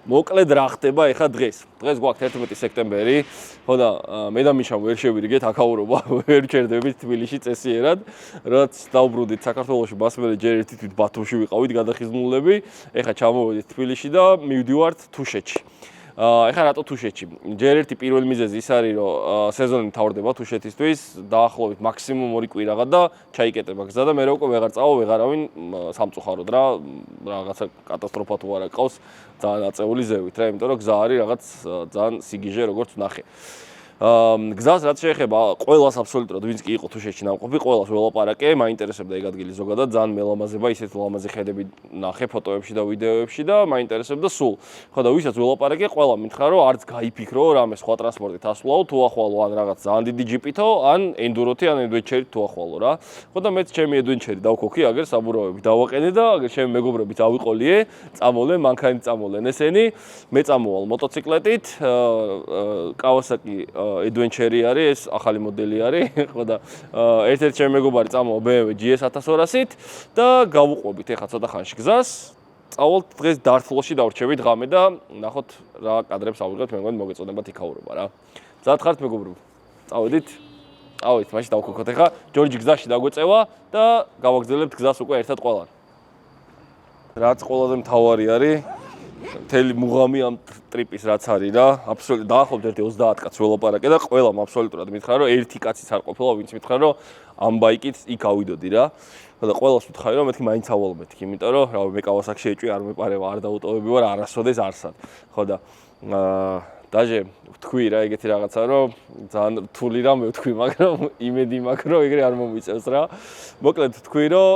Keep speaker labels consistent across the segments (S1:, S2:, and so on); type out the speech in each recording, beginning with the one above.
S1: მოკლედ რა ხდება ეხა დღეს გვაქვს 11 სექტემბერი, ხო და მე და მიშამ ვერ შევირიგეთ აქაურობა, ვერ ჩერდებით თბილისში წესიერად, რაც დავბრუნდით საქართველოში, მასმერე ჯერ ერთი თვით ბათუმში ვიყავით გადახიზნულები, ეხა ჩამოვედით თბილისში და მივდივართ თუშეთში. ეხა რატო თუშეთში? ჯერ ერთი პირველი მიზეზი ის არის, რომ სეზონი მთავრდება თუშეთისთვის, დაახლოებით მაქსიმუმ 2 კვირა და ჩაიკეტება გზა და მე უკვე ვეღარ წავა, ვეღარავინ სამწუხაროდ რა, რაღაცა კატასტროფა თუ არა ყავს, ძალიან აწეული ზევით რა, იმიტომ რომ გზა არის რაღაც ძალიან სიგიჟე როგორც ვნახე. გზას რაც შეეხება ყველას აბსოლუტურად ვინც კი იყო თუშეთში ნამყოფი, ყველას ველაპარაკე, მაინტერესებდა ეგ ადგილი ზოგადად, ძალიან მელამაზება, ისეთ ლამაზი ხედები ნახე ფოტოებში და ვიდეოებში და მაინტერესებდა სულ. ხო და ვისაც ველაპარაკე, ყველა მითხრა რომ არც გაიფიქრო რამე სხვა ტრანსპორტით ასვლაო, თუ ახვალო ან რაღაც ძალიან დიდი ჯიპითო, ან ენდუროთი, ან ადვენჩერით თუ ახვალო რა. ხო და მეც ჩემი ადვენჩერი დავქოქი, აგერ საბურავები დავაყენე და აგერ ჩემი მეგობრებით ავიყოლიე, წამოვლენ, მანქანით წამოვლენ ესენი, მე წამოვალ მოტოციკლეტით, Kawasaki Adventure არის, ეს ახალი მოდელი არის, ხო და ერთ-ერთი ჩემი მეგობარი წამოვა BMW GS 1200-ით და გავუყვებით ეხა ცოტა ხანში გზას. წავალთ დღეს დართლოში დავრჩებით ღამე და ნახოთ რა კადრებს ავიღებთ, მე მგონი მოგეწონებათ იქაურობა რა. მზად ხართ მეგობრებო? წავედით? წავედით, მაშინ დავქოქოთ ეხა ჯორჯი გზაში დაგვეწევა და გავაგრძელებთ გზას უკვე ერთად ყველან. რაც ყველაზე მთავარი არის მთელი მუღამი ამ ტრიპის რაც არის რა, აბსოლუტურად დაახლოებით 30 კაცს ველაპარაკე და ყველამ აბსოლუტურად მითხრა რომ ერთი კაციც არ ყოფილა, ვინც მითხრა რომ ამ ბაიკით იქ ავიდოდი რა. და ყველას ვთქვი რომ მეთქი მაინც ავალობთ, იმიტომ რომ რა მე Kawasaki შეეჭვი არ მეპარევა, არ დაუტოვები ვარ არასოდეს არსად. ხო და დაჟე ვთქვი რა ეგეთი რაღაცა რომ ძალიან რთული რამე ვთქვი, მაგრამ იმედი მაქვს რომ ეგრე არ მომიწევს რა. მოკლედ ვთქვი რომ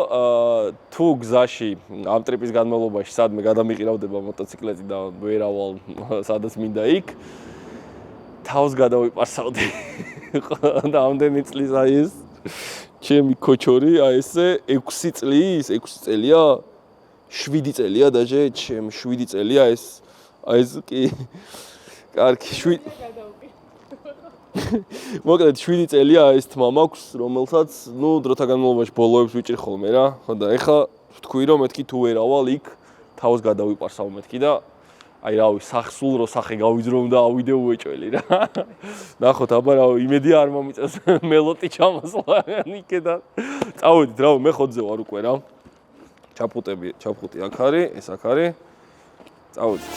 S1: თუ გზაში ამ ტრიპის განმავლობაში სადმე გადამიყირავდება მოტოციკლეტი და ვერავალ სადაც მინდა იქ თავს გადავიპარსავდი. და ამდენი წლის აი ეს ჩემი კოჩორი აი ესე 6 წლის, 6 წელია? 7 წელია დაჟე, ჩემ 7 წელია ეს აი ეს კი კარგი 7 მოკლედ 7 წელია ეს თმა მაქვს, რომელსაც ნუ დროთა განმავლობაში ბოლოებს ვიჭრი ხოლმე რა. ხო და ეხა ვთქვი რომ მეთქი თუ ვერავალ იქ თავს გადავიპარსავ მეთქი და აი რავი სახსულ რო სახე გავიძრომ და ავიდე უეჭველი რა. ნახოთ აბა რა იმედი არ მომიწევს მელოტი ჩამოსვლა იქედან. წავედით რა მე ხოძე ვარ უკვე რა. ჩაფუტი აქ არის, ეს აქ არის. წავედით.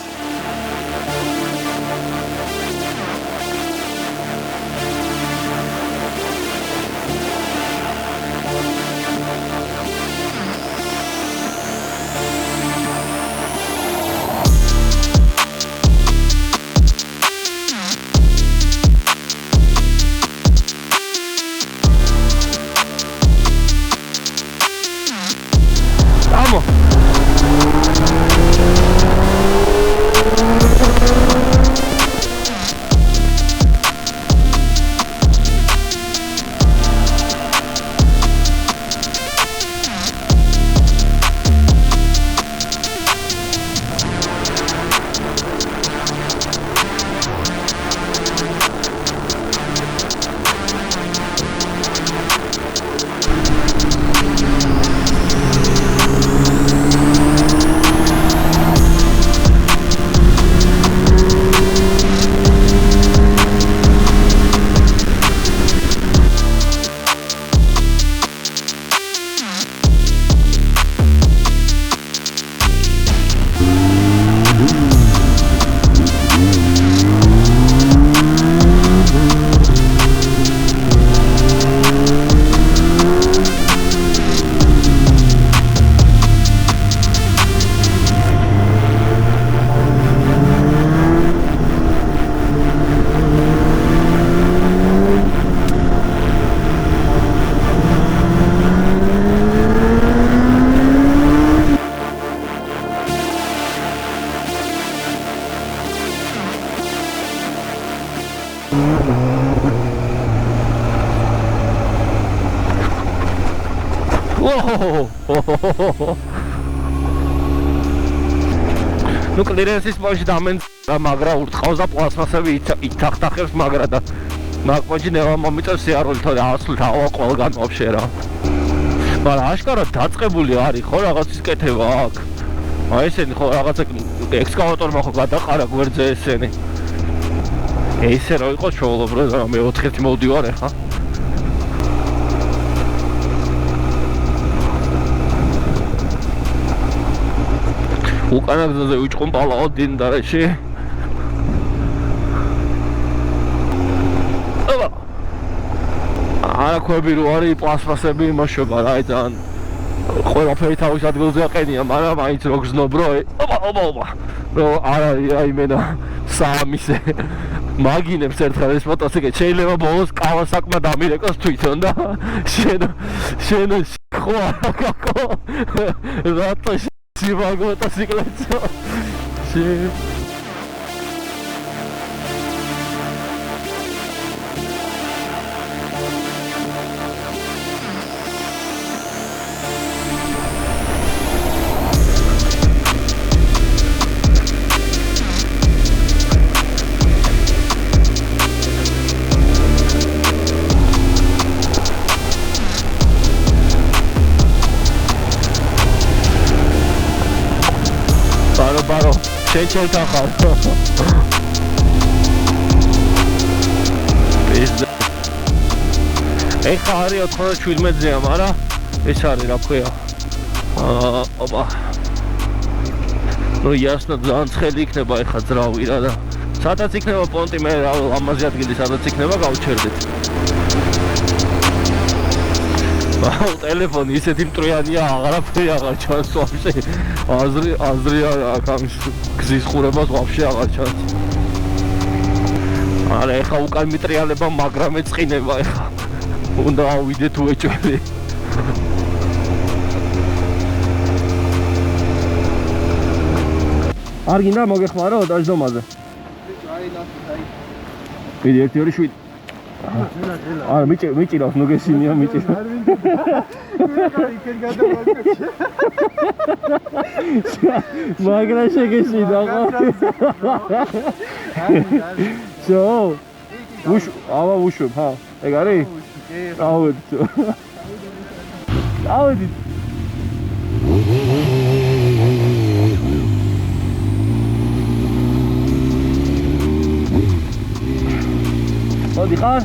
S1: Ну კლირენსის პონჩი დამენ მაგრა ურტყავს და პლასმასები ითახტახებს მაგრა და მაგპონჩი ნევა მომიწევს სიარული თორე ასლით ავა ყველგან ვაფშე რა. მაგრამ აშკარად დაწყებული არის ხო რაღაცის კეთება აქ. აი ესენი ხო რაღაცა ექსკავატორმა ხო გადაყარა გვერდზე ესენი. ესე რა იყო ჩაოლობრო და მე 4-1 მოვდივარ ახლა. უკანა გზაზე ვიჭყუმპალაო დინდარეში. არა ქვები რო არის პლასმასები იმაშობა რა ძალიან ყველაფერი თავის ადგილზე აყენია, მაგრამ მაინც რო გზნობ რო რო არ არის აიმენა სამისე მაგინებს ერთხელ ეს მოტოციკლი შეიძლება ბოლოს კავასაკმა დამირეკოს თვითონ და შენ ხო არა კაკო რატო სიმაგ მოტოციკლეთო ბარო შეჩერდა ხარ ეხა არის 97-ზეა, მაგრამ ეს არის რა ქვია ოპა ნუ იასნა ძალიან ცხელი იქნება ეხა ძრავი რა და სადაც იქნება პონტი მე ამაზე ადგილი სადაც იქნება გავჩერდეთ ტელეფონი ისეთი მტრიანია აღარაფერი აღარ ჩანს ვაფშე აზრი აქ ამის გზის ხურებას ვაფშე აღარ ჩანს არა ეხა უკან მიტრიალება მაგრამ ეწყინება ეხა უნდა ავიდეთ უეჭველი არ გინდა მოგეხმარო დაჟდომაზე ვიდი 1-2-7 არა მიჭირავს ნუგესინია მიჭირავს მაგრა შეგეშიდა ხო შო ავა უშვებ ხა ეგ არის ავედი მოდი ხარ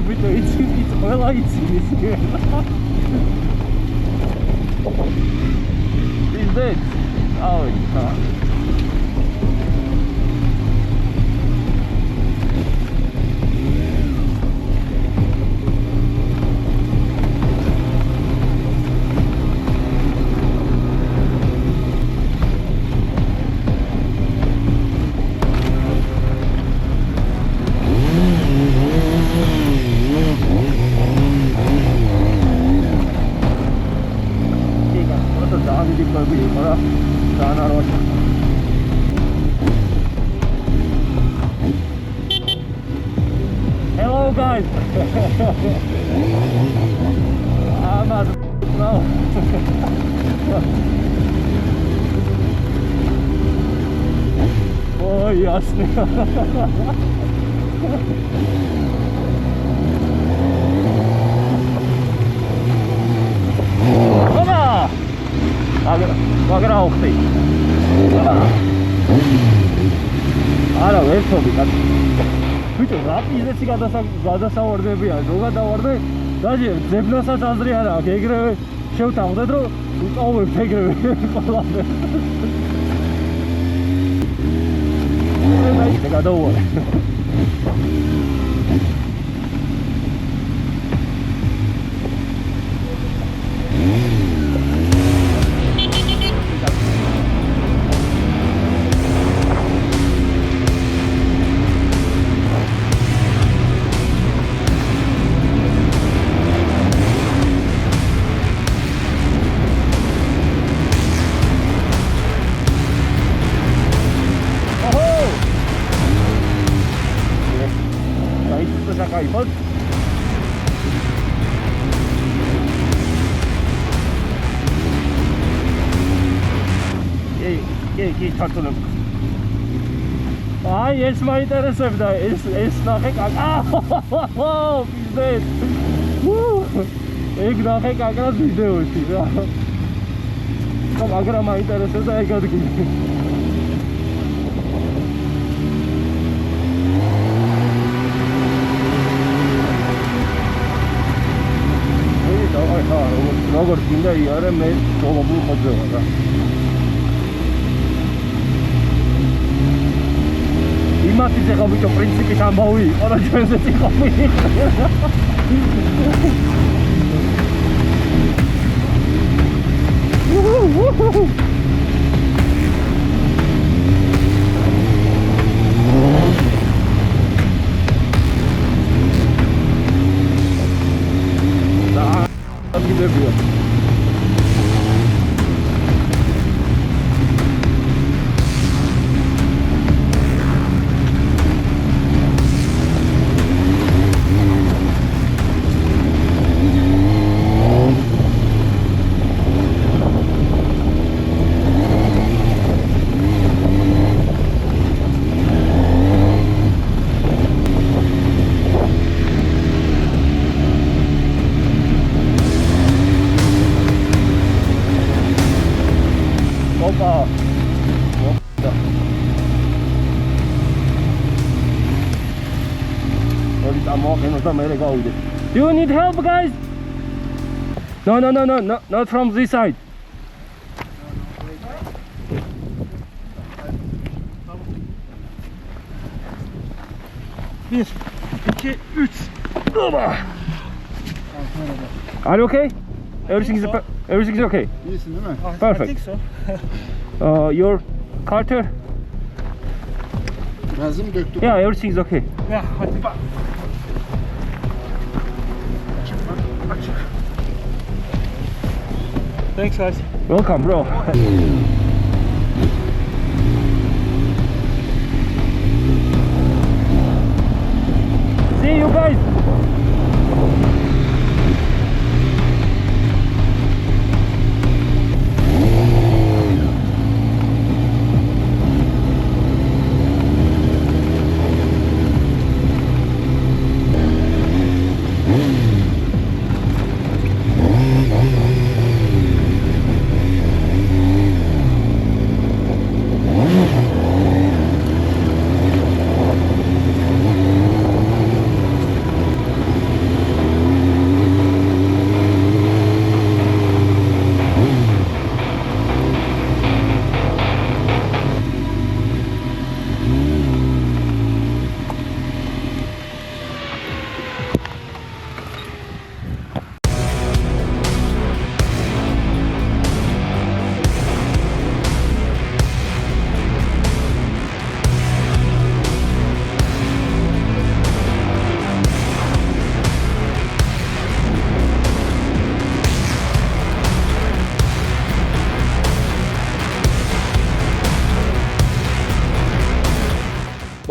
S1: Bitte, ich zieh die Troller, ich zieh die Is that? Oh, it's not.
S2: Amaz. No. Ой, ясно. Опа! Агра ухти. არა, ვერცობი, ბიჭო, რა პიზდეცი გადასავარდებია, რო გადავარდე, დაჟე ძებნასაც აზრი არა აქვს, ეგრევე შევთავდეთ, რომ უწავებთ ეგრევე ყველაფერს. მე გადავუარე. iPod. Კი, ჩართულებ. აი, ეს მაინტერესებდა, ეს ნახე კაკა. ბიზნეს. ეგ ნახე კაკას ვიდეოში რა. მაგრამ მაინტერესებდა ეგ ადგილი. როგორ გინდა იარე მე დოლობულ ხოძევა რა. იმათი ზეღა ბიჭო პრინციპის ამბავი იყო და ჩვენზე ციხავი. Do you need help, guys? No, not from this side. Bir, iki, üç. Are you okay? Everything is okay.
S3: İyisin değil mi?
S2: Perfect.
S4: I think so.
S2: Your Carter?
S3: Benzin mi döktün?
S2: Yeah, everything is okay.
S4: Yeah, I think. Thanks, guys.
S2: Welcome, bro. See you guys.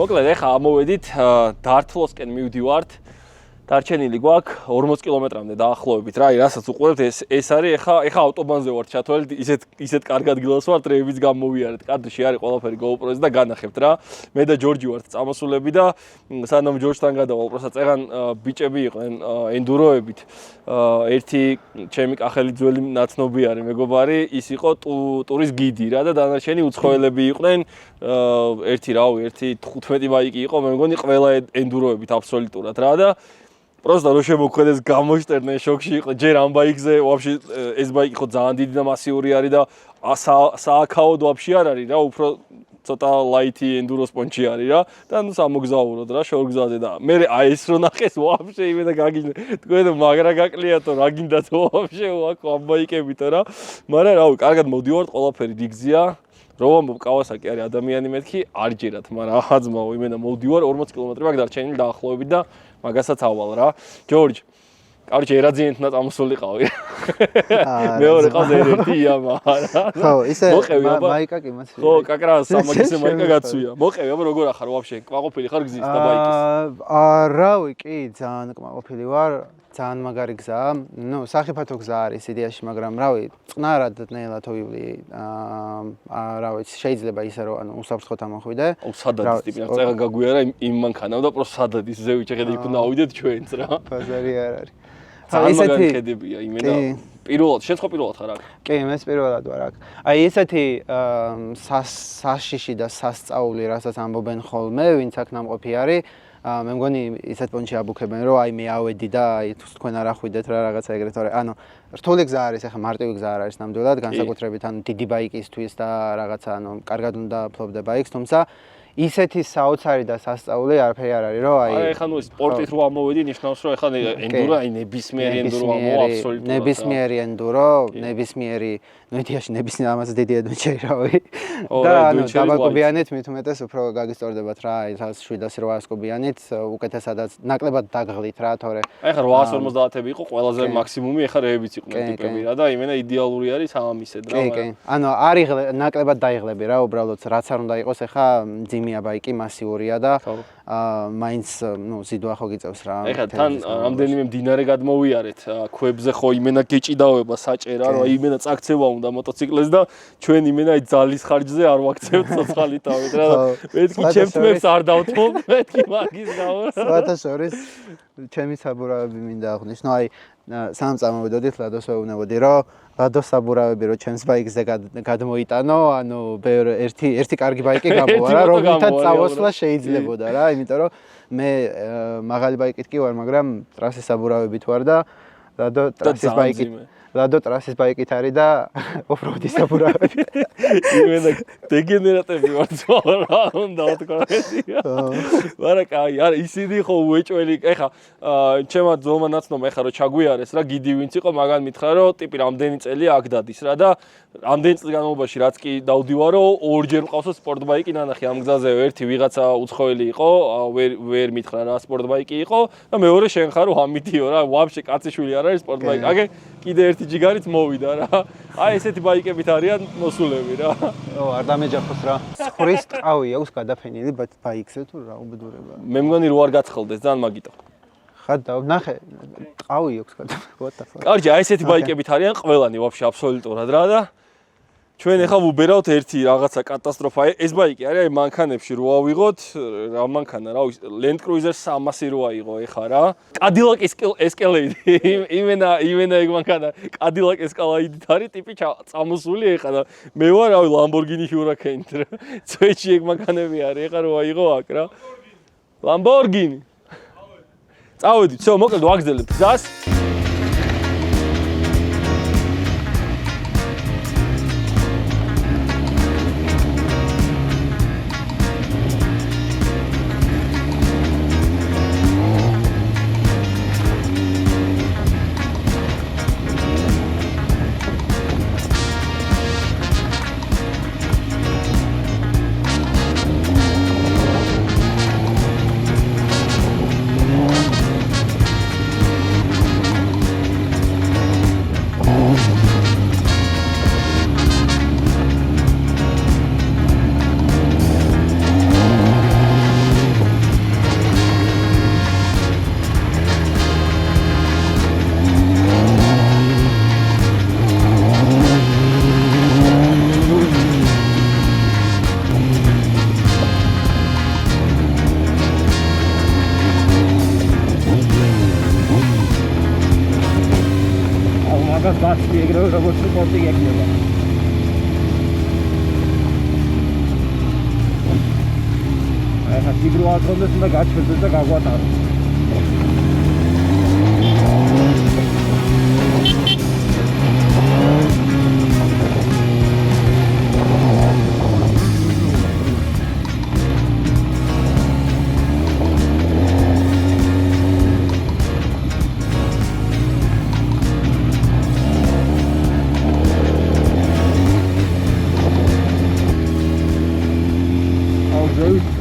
S2: მოკლედ ეხა ამოვედით დართლოსკენ მივდივართ
S1: დარჩენილი გვაქვს 40 კილომეტრამდე დაახლოებით რა, რასაც უყურებთ ეს არის ეხა ავტობანზე ვარ ჩათვალეთ, ისეთ კარგ ადგილას ვარ, ტრეიბიც გამოვიარეთ. კადრში არის ყველაფერი GoPro-ზე და განახებთ რა. მე და ჯორჯი ვართ წამოსულები და სანამ ჯორჯთან გადავალ, პროსა წეღან ბიჭები იყვნენ ენდუროებით. ერთი ჩემი კახელი ძველი ნაცნობი არის მეგობარი, ის იყო ტურის გიდი რა და დანარჩენი უცხოელები იყვნენ. ერთი 15 ბაიკი იყო, მე მგონი ყველა ენდუროებით აბსოლუტურად რა და просто რო შემოქმედეს გამოშტერდნენ შოქში იყო ჯერ ამ ბაიკზე ვაფშე ეს ბაიკი ხო ძალიან დიდი და მასიური არის და სააქაოდ ვაფშე არ არის რა უფრო ცოტა ლაითი ენდურო სპონჩი არის რა და ნუ სამოგზაუროდ რა შორგზაზე და მე აი ეს რო ნახეს ვაფშე იმენა გაგიჟდა თქვენ მაგრა გაკლიათო რა გინდათ ვაფშე ვაკ ამ ბაიკებითო რა მაგრამ რავი კარგად მოვდივართ ყველაფერი რიგზია რო ამბობ კავასაკი არის ადამიანი მეთქი არ ჯერათ მაგრამ ახაძმაო იმენა მოვდივარ 40 კილომეტრი მაგ დარჩენილი დაახლოებით და მაგასაც ავალ რა ჯორჯ კაროჩე ერაძიენთნა წამოსულიყავი მეორე ყავს ერთი იამა რა
S3: ხო ისე მაიკა კი მას
S1: ხო კაკრა სამაგისე მაიკა გაცვია მოყევი აბა როგორ ახარ ვაფშე კმაყოფილი ხარ გზის და ბაიკის
S3: რავი კი ძალიან კმაყოფილი ვარ ძალიან მაგარი გზაა ნუ სახიფათო გზა არის იდეაში მაგრამ რავი წყნარად ნელა თოვივლი რავი შეიძლება ისე რომ ანუ უსაფრთხოდ ამოხვიდე
S1: სადად ტიპი წეღან გაგვიარა იმ მანქანამ და პროს სადად ის ზევი შეხედე იქ უნდა ავიდეთ ჩვენც რა
S3: ბაზარი არ არის
S1: ძალიან მაგარი ხედებია იმენა პირველად შენ ხო პირველად ხარ აქ
S3: კი მეც პირველად ვარ აქ აი ესეთი საშიში და სასწაული რასაც ამბობენ ხოლმე ვინც აქ ნამყოფი არის მე მგონი ისეთ პონჩი აბუქებენ რომ აი მე ავედი და აი თუ თქვენ არ ახვიდეთ რა რაღაცა ეგრეთ თორე ანუ რთული გზა არის ახლა მარტივი გზა არ არის ნამდვილად განსაკუთრებით ანუ დიდი ბაიკისთვის და რაღაცა ანუ კარგად უნდა ფლობდე ბაიკს თუმცა ისეთი საოცარი და სასწაული არაფერი არ არის რომ აი
S1: ეხლა ნუ სპორტით რო ამოვედი ნიშნავს რომ ეხლა ენდურო აი ნებისმიერი ენდურო ამოვა აბსოლუტურად
S3: ნებისმიერი ენდურო ნებისმიერი ნუ იდეაში ნებისმიერი ამაზე დიდი ადვენჩერი რავი და ანუ დაბაკობიანით მით უმეტეს უფრო გაგისტორდებათ რა აი 700-800 კუბიანით უკეთესადაც ნაკლებად დაგღლით რა თორე
S1: აი ხა 850-ები იყო ყველაზე მაქსიმუმი ეხა რეებიც იყვნენ ტიპები რა და იმენა იდეალური არის ამისედ რა
S3: კი ანუ არის ნაკლებად დაიღლები რა უბრალოდ რაც არ უნდა იყოს ეხა ძიმია ბაიკი მასიურია და მაინც ნუ ზიდვა ხო გიწევს რა
S1: ეხლა თან რამდენიმე მდინარე გადმოვიარეთ ქვებზე ხო იმენა გეჭიდავება საჭერა რომ იმენა წაქცევა უნდა მოტოციკლეს და ჩვენ იმენა აი ძალის ხარჯზე არ ვაქცევთ ცოცხალი თავით რა მეთქი ჩემს თმებს არ დავთმობ მეთქი მაგის გამო
S3: სხვათა შორის ჩემი საბურავები მინდა აღვნიშნო აი სამ წამოვიდოდით ლადოს ვეუბნებოდი რომ ლადოს საბურავები რომ ჩემს ბაიკზე გადმოიტანო ანუ ერთი კარგი ბაიკი გამოვა რა რომელთაც წავოსვლა შეიძლებოდა რა იმიტომ რომ მე მაღალი ბაიკით კი ვარ მაგრამ ტრასის საბურავებით ვარ და ლადო ტრასის ბაიკით არის და ოფროუდი საბურავები
S1: იმენა დეგენერატები ვარ რა უნდა თქვა მაგრამ კაი არა ისინი ხო უეჭველი ეხა ჩემო ძმა ნაცნობ ეხა რომ ჩაგვიარეს რა გიდი ვინც იყო მაგან მითხრა რომ ტიპი რამდენი წელი აქ დადის რა და ამდენი წლის განმავლობაში რაც კი დავდივარო ორჯერ მყავსო სპორტ ბაიკი ნანახი ამ გზაზე ერთი ვიღაცა უცხოელი იყო ვერ მითხრა რა სპორტ ბაიკი იყო და მეორე შენ ხარო ამითიო რა ვაფშე კაციშვილი არ არის სპორტ ბაიკი აგე კიდე ერთი ჯიგარით მოვიდა რა აი ესეთი ბაიკებით არიან მოსულები რა
S3: არ დამეჯახოს რა ხრის ტყავი აქვს გადაფენილი ბაიკზე თუ რა უბედურება
S1: მე მგონი რო არ გაცხელდეს ძალიან მაგიტო
S3: ხადა ნახე ტყავი აქვს გადაფენილი
S1: კარგი აი ესეთი ბაიკებით არიან ყველანი ვაფშე აბსოლუტურად რა და ჩვენ ახლა ვუბერავთ ერთი რაღაცა კატასტროფა ეს ბაიკი არის აი მანქანებში რო ავიღოთ რა მანქანა რა Land Cruiser 300 რო აიღო ეხა რა Cadillac Escalade იმენა ეგ მანქანა Cadillac Escalade-ით არის ტიპი წამოსული ეხა და მე ვარ რავი Lamborghini Huracan-ით რა წვეჩი ეგ მანქანები არის ეხა რო აიღო აქ რა Lamborghini წავედი всё მოკლედ ვაგზელებთ გზას
S2: მაგას გასწი ეგრევე როგორც სპორტი გექნება. ახლა სიგრო აწონდეს და გაჩვენდეს და გაგვატარო.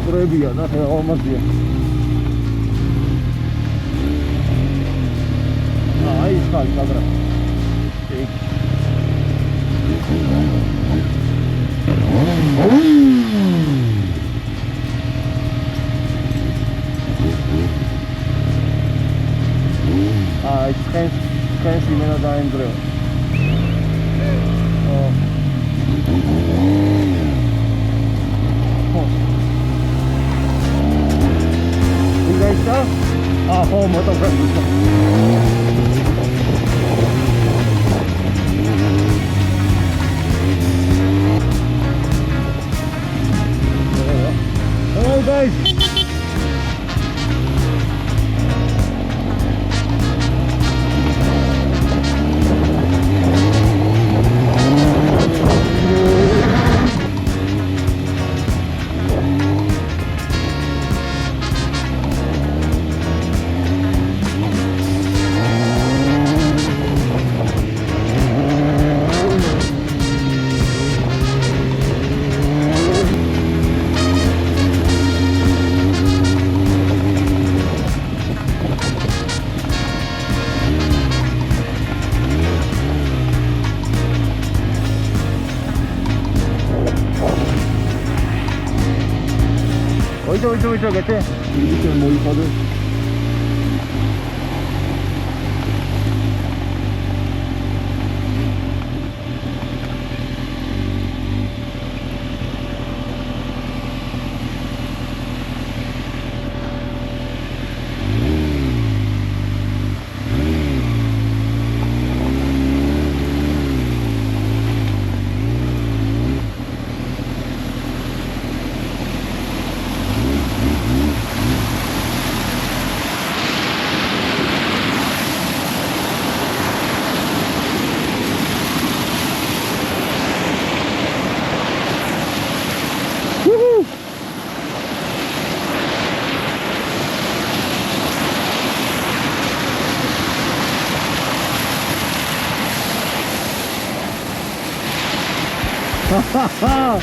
S2: Prebija, da je omazija. Aj, skali, dobra. Aj, skens imena dajem drevo. Oh, motocross. Hello guys. 어이저 그때 이렇게 뭐 있거든. 하하하.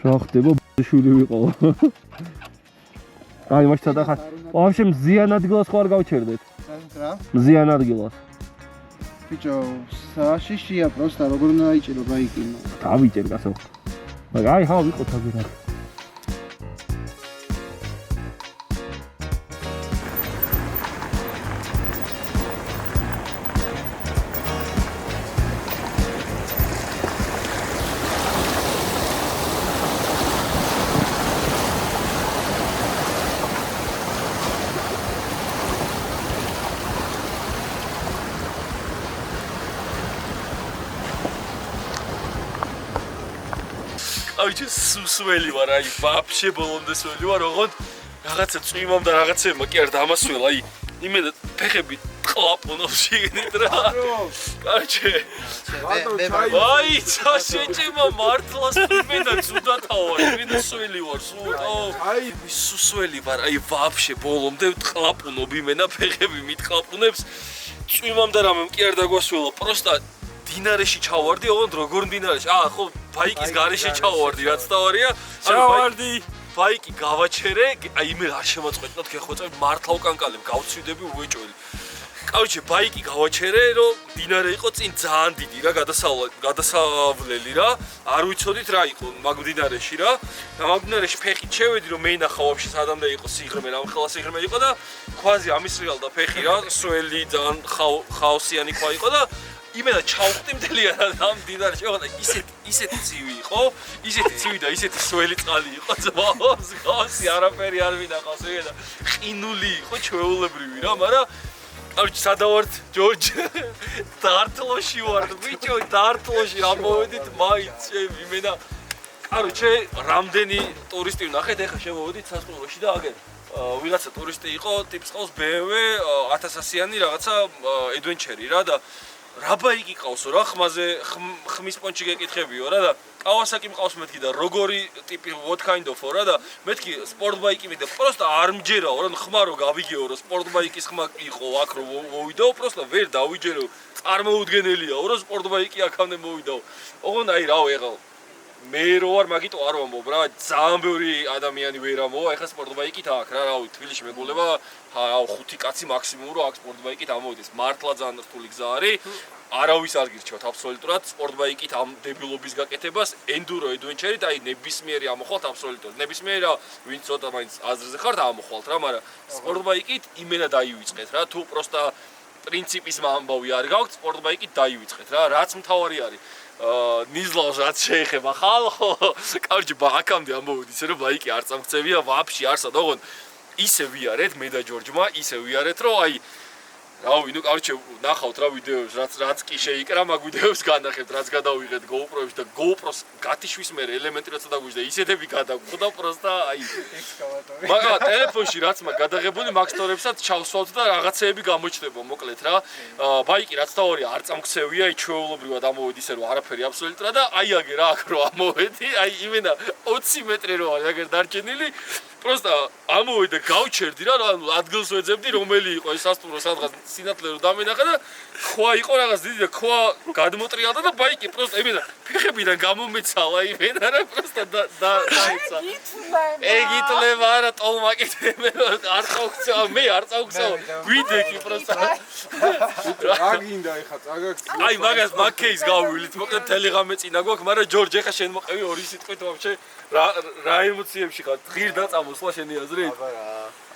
S2: რა ხდება შვილი ვიყო. აი მაშ ცოტა ხარ. ვაფშე მზიან ადგილას ხარ გავჩერდეთ.
S3: რა?
S2: მზიან ადგილას.
S3: ბიჭო, საშიშია პროსტა როგორ უნდა აიჭირო ბაიკინო.
S2: დავიჭერ გასო. მაგრამ აი ხა ვიყო თაგი რა.
S1: აი სუსველი ვარ, აი ვაფშე ბოლომდე სველი ვარ, ოღონდ რაღაცა წვიმამ და რაღაცებმა კი არ დამასვლა, აი იმედა ფეხები ყლაპონობს შეგნით რა. კარჩე. აი ჩაშეჭება მართლას იმედა ცუდათა ვარ, იმედა სველი ვარ, აი სუსველი ვარ, აი ვაფშე ბოლომდე ყლაპონობ იმენა ფეხები მიტყლაპონებს. წვიმამ და რამემ კი არ დაგვასვლა, პროსტა დინარეში ჩავარდი, ოღონდ როგორ დინარეში? ხო, ბაიკის გარეშე ჩავარდი, რაც თავარია.
S2: ჩავარდი.
S1: ბაიკი გავაჩერე, აი მე არ შემოწყვეტნოთ გეხვეწებ მართლა უკანკალებ, გავცვიდები უეჭველი. კაუჩე ბაიკი გავაჩერე, რომ დინარე იყო წინ ძალიან დიდი რა, გადასავლელი რა. არ ვიცოდით რა იყო მაგ დინარეში რა. და მაგ დინარეში ფეხით შევედი, რომ მეინახა ვაფშე სადამდე იყო სიღრმე, რამხელა სიღრმე იყო და ქვაზე ამისრიალდა ფეხი რა, სველი ძალიან ხაოსიანი ქვა იყო და იმენა ჩავხვდი მთლიანად ამ დინარეში, ოღონდ ისეთი ცივი იყო, ისეთი ცივი და ისეთი სველი წყალი იყო, ძმაოს, გავსი არაფერი არ მინახავს, ეგედა ყინული იყო ჩვეულებრივი რა, მაგრამ აი სადავართ ჯორჯ დარტლოში ვარ, ბიჭო დარტლოში რა მოვედით მაინც იმენა კაროჩე რამდენი ტურისტი ვნახეთ, ეხლა შემოვედით სასტუმროში და აგერ ვიღაცა ტურისტი იყო, ტიპს ყავს BMW 1000-იანი რაღაცა adventure რა და რა ბაიკი ყავსო რა ხმის პონჩი გეკითხებიო რა და Kawasaki მყავს მეთქი და როგორი ტიპი what kind of რა და მეთქი სპორტ ბაიკი მიდე პროსტა არ მჯერაო რა ხმა რო გავიგეო რა სპორტ ბაიკის ხმა იყო აქ რო მოვიდაო პროსტა ვერ დავიჯერო წარმოუდგენელიაო რა სპორტ ბაიკი აქამდე მოვიდაო ოღონდ აი რაო ეხლა მე რო ვარ მაგიტო არ ვამბობ რა ძალიან ბევრი ადამიანი ვერ ამოვა ეხლა სპორტ ბაიკით აქ რა რავი თბილისში მეგულება რაო 5 კაცი მაქსიმუმ რო აქ სპორტ ბაიკით ამოვიდეს მართლა ძალიან რთული გზა არის არავის არ გირჩევთ აბსოლუტურად სპორტ ბაიკით ამ დებილობის გაკეთებას ენდურო ადვენჩერით აი ნებისმიერი ამოხვალთ აბსოლუტურად ნებისმიერი რა ვინც ცოტა მაინც აზრზე ხართ ამოხვალთ რა მაგრამ სპორტ ბაიკით იმენა დაივიწყეთ რა თუ პროსტა პრინციპის ამბავი არ გაქვთ სპორტ ბაიკით დაივიწყეთ რა რაც მთავარი არის ნიზლავს რაც შეეხება ხალხო კარგი აქამდე ამბობდი ისე რომ ბაიკი არ წამქცევია ვაფშე არსად ოღონდ ისე ვიარეთ მე და ჯორჯმა ისე ვიარეთ რომ აი რავი ნუ კარჩე ნახავთ რა ვიდეოებს რაც კი შეიკრა მაგ ვიდეოებს განახებთ რაც გადავიღეთ GoPro-ში და GoPro-ს გათიშვის მე ელემენტი რაცა დაგვიჟდა ისეთები გადაგხვდა პროსტა აი ექსკავატორი მაგრამ ტელეფონში რაც მაგ გადაღებული მაგ სტორებსაც ჩავსვავთ და რაღაცეები გამოჩნდება მოკლედ რა ბაიკი რაც თავარია არ წამქცევია აი ჩვეულებრივად ამოვედი ისე რომ არაფერი აბსოლუტურად და აი აგერ აქ რო ამოვედი აი იმენა 20 მეტრი რო არის აგერ დარჩენილი პროსტა ამოვედი და გავჩერდი რა ადგილს ვეძებდი რომელი იყო ეს სასტუმრო სადღაც სინათლე რო დამენახა და ხვა იყო რაღაც დიდი და ხვა გადმოტრიალდა და ბაიკი პროსტა იმენა ფეხებიდან გამომეცალა იმენა რა პროსტა დაიცა ეგითლება რა ტოლმაკეთე მე არ წავქცევა მე არ წავქცევა გვიდექი პროსტა
S5: რა გინდა ეხა წაგაქცე
S1: აი მაგას მაგ кейს გავვილით მოკლედ ტელეგრამე წინა გვაქვს მაგრამ ჯორჯ ეხა შენ მოყევი ორი სიტყვით ვაფშე რა ემოციებში ხარ ღირ დაწამოსლა შენი აზრით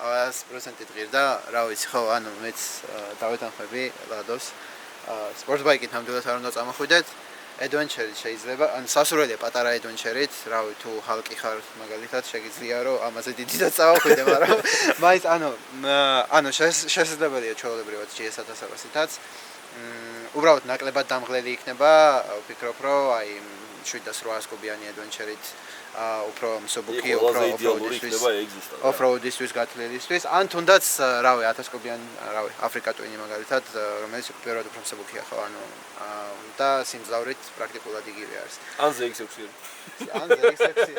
S3: აბა 100% ღირ და რა ვიცი ხო ანუ მეც დავეთანხმები ლადოს სპორტ ბაიკით ნამდვილად არ უნდა წამოხვიდეთ adventure-ით შეიძლება ან სასურველია პატარა adventure-ით რავი თუ ჰალკი ხარ მაგალითად შეგიძლია რომ ამაზე დიდიც წავახვიდე მაგრამ მაინც ანუ შესაძლებელია ჩვეულებრივად GS1000-ითაც უბრალოდ ნაკლებად დამღლელი იქნება ვფიქრობ რომ აი 700-800 კუბიანი adventure-ით უფრო მსუბუქი off-road-ისთვის გათვლილისთვის ან თუნდაც რავი 1000 კუბიანი რავი აფრიკა ტვინი მაგალითად რომელიც პირველად უფრო მსუბუქია ხო ანუ და სიმძლავრით პრაქტიკულად იგივე არის
S1: ან ZX6-ი
S3: ან ZX6-ი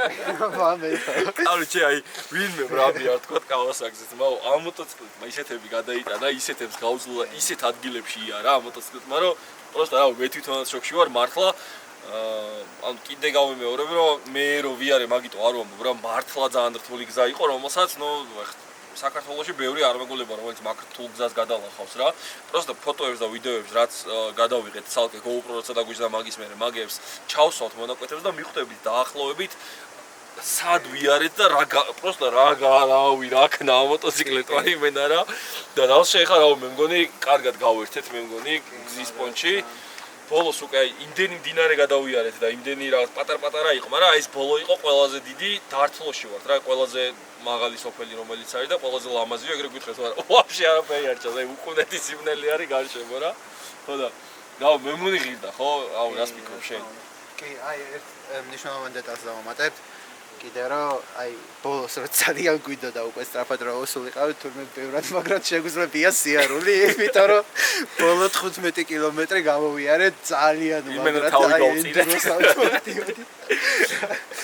S1: კაროჩე აი ვინმე ბრაბი არ თქვა Kawasaki-ზე მაგრამ ამ მოტოციკლით ისეთები გადაიტანა ისეთებს გაუძლო ისეთ ადგილებში იარა ამ მოტოციკლით მაგრამ პროსტა რავი მე თვითონაც შოქში ვარ მართლა ან კიდე გავიმეორებ რომ მე რო ვიარე მაგიტო არ ვამბობ რა მართლა ძალიან რთული გზა იყო რომელსაც ნუ საქართველოში ბევრი არ მეგულება რომელიც მაგ რთულ გზას გადალახავს რა პროსტა ფოტოებს და ვიდეოებს რაც გადავიღეთ ცალკე GoPro როცა დაგვიჟდა მაგის მერე მაგებს ჩავსვავთ მონაკვეთებს და მიხვდებით დაახლოებით სად ვიარეთ და პროსტა რავი რა ქნა მოტოციკლეტო აი მენა რა და რა შეეხა რა მე მგონი კარგად გავერთეთ მე მგონი გზის პონჩი ბოლოს უკვე აი იმდენი მდინარე გადავიარეთ და იმდენი რაღაც პატარ-პატარა იყო, მაგრამ აი ეს ბოლო იყო ყველაზე დიდი დარტლოში ვართ რა, ყველაზე მაღალი სოფელი რომელიც არის და ყველაზე ლამაზია, ეგრე გითხეს, მაგრამ ვაფშე არაფერი არ ჩანს, აი უკუნეთი სიმნელი არის გარშემო რა. ხო და გაუ მე მომიღირდა ხო? აუ რას ფიქრობ შენ?
S3: კი, აი ერთ მნიშვნელოვან დეტალს დავამატებთ. კიდე რომ აი ბოლოს რო ძალიან გვიდოდა უკვე სწრაფად რა უსულიყავით თურმე ბევრად მაგრამ შეგვიძლია სიარული იმიტომ რომ ბოლო 15 კილომეტრი გამოვიარეთ ძალიან
S1: იმენა თავი გავწირე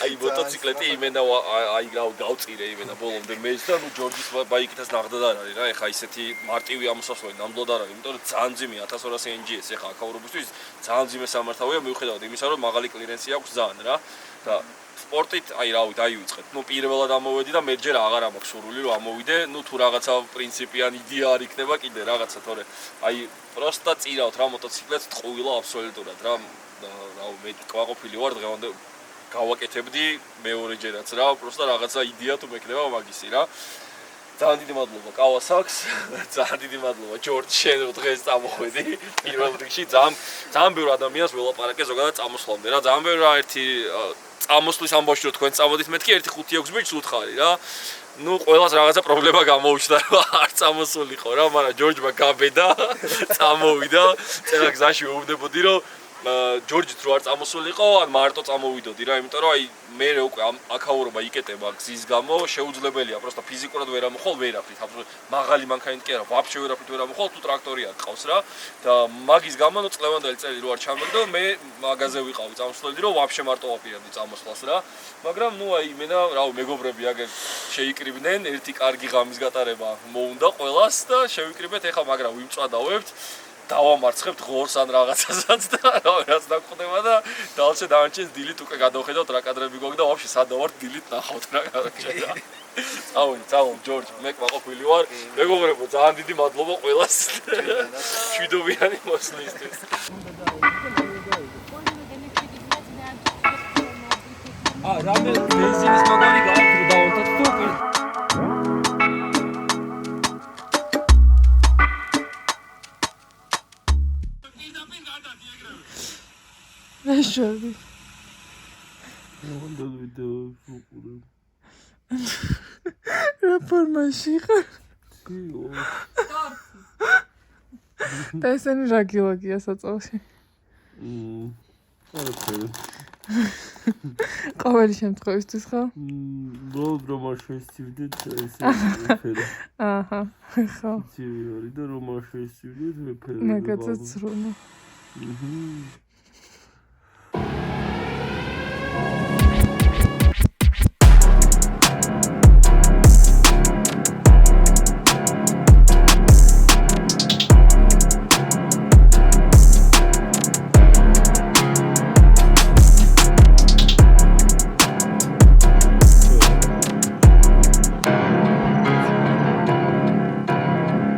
S1: აი მოტოციკლეტი იმენა აი გავწირე იმენა ბოლომდე მეც და ნუ ჯორჯის ბაიკითაც ნახდა და არ არის რა ეხა ისეთი მარტივი ამოსასვლელი ნამდვილად არ არის იმიტომ რომ ძალიან ძიმეა 1200 NGS ეხა აქაურობისთვის ძალიან ძიმე სამართავია მიუხედავად იმისა რომ მაღალი კლირენსი აქვს ძალიან რა და სპორტით აი რავი დაივიწყეთ. ნუ პირველად ამოვედი და მე ჯერ აღარ მაქვს სურვილი რომ ამოვიდე. ნუ თუ რაღაცა პრინციპიან იდეა არ იქნება კიდე რაღაცა თორე აი პროსტა წირავთ რა მოტოციკლეთს ტყუილა აბსოლუტურად რა რავი მე ყვაყოფილი ვარ დღევანდელ გავაკეთებდი მეორეჯერაც რა პროსტა რაღაცა იდეა თუ მექნება მაგისი რა. ძალიან დიდი მადლობა კავასაკს. ძალიან დიდი მადლობა ჯორჯ შენ რომ დღეს წამოხვედი. პირველ რიგში ძალიან ბევრი ადამიანს ველაპარაკე ზოგადად წამოსვლამდე რა. ძალიან ბევრი რა ერთი წამოსვლის ამბავში რომ თქვენ წამოდით მეთქი 1-5-6 ბიჭს უთხარი რა. ნუ ყველას რაღაცა პრობლემა გამოუჩნდა რომ არ წამოსულიყო რა, მაგრამ ჯორჯმა გაბედა, წამოვიდა. წერა გზაში ვეუბნებოდი რომ ჯორჯით რო არ წამოსულიყო, ან მარტო წამოვიდოდი რა, იმიტომ რომ აი მე უკვე აქაურობა იკეტება გზის გამო, შეუძლებელია, პროსტა ფიზიკურად ვერ ამოხვალ ვერაფრით, აბსოლუტურად მაღალი მანქანით კი არა, ვაფშე ვერაფრით ვერ ამოხვალ, თუ ტრაქტორი არ ყავს რა. და მაგის გამო ნუ წლევანდელი წელი რო არ ჩამერდო, მე მაგაზე ვიყავი წამოსვლელი რომ ვაფშე მარტო ვაპირებდი წამოსვლას რა. მაგრამ ნუ აი იმენა, რავი, მეგობრები აგერ შეიკრიბნენ, ერთი კარგი ღამის გატარება მოუნდა ყველას და შევიკრიბეთ, ეხა მაგრამ ვიმწვადავებთ. დავამარცხებთ ღორს ან რაღაცასაც და რაც დაგხვდება და დალჩე დანარჩენს დილით უკვე გადავხედავთ რა კადრები გოგ და ვაფშე სადავართ დილით ნახავთ რა კარგია. წავი ჯორჯ მე ყვაყოფილი ვარ. მეგობრებო ძალიან დიდი მადლობა ყველას. შვიდობიანი მოსვლისთვის. რამე ბენზინის მაგარი გააქვს რომ დავარდოთ თუ უკვე
S6: Raşobi.
S2: Onda video fukurum.
S6: Rapor maşiqa. და ესენი რა გილოგია საწოლში?
S2: არაფერი.
S6: ყოველი შემთხვევისთვის ხო?
S2: ბოლოდ რომ არ შეესწივდეთ ესე ვეფერი.
S6: აჰა, ხო.
S2: ცივი არის და რომ არ შეესწივდეთ ვეფერი.
S6: მაგაცაც სრუნა.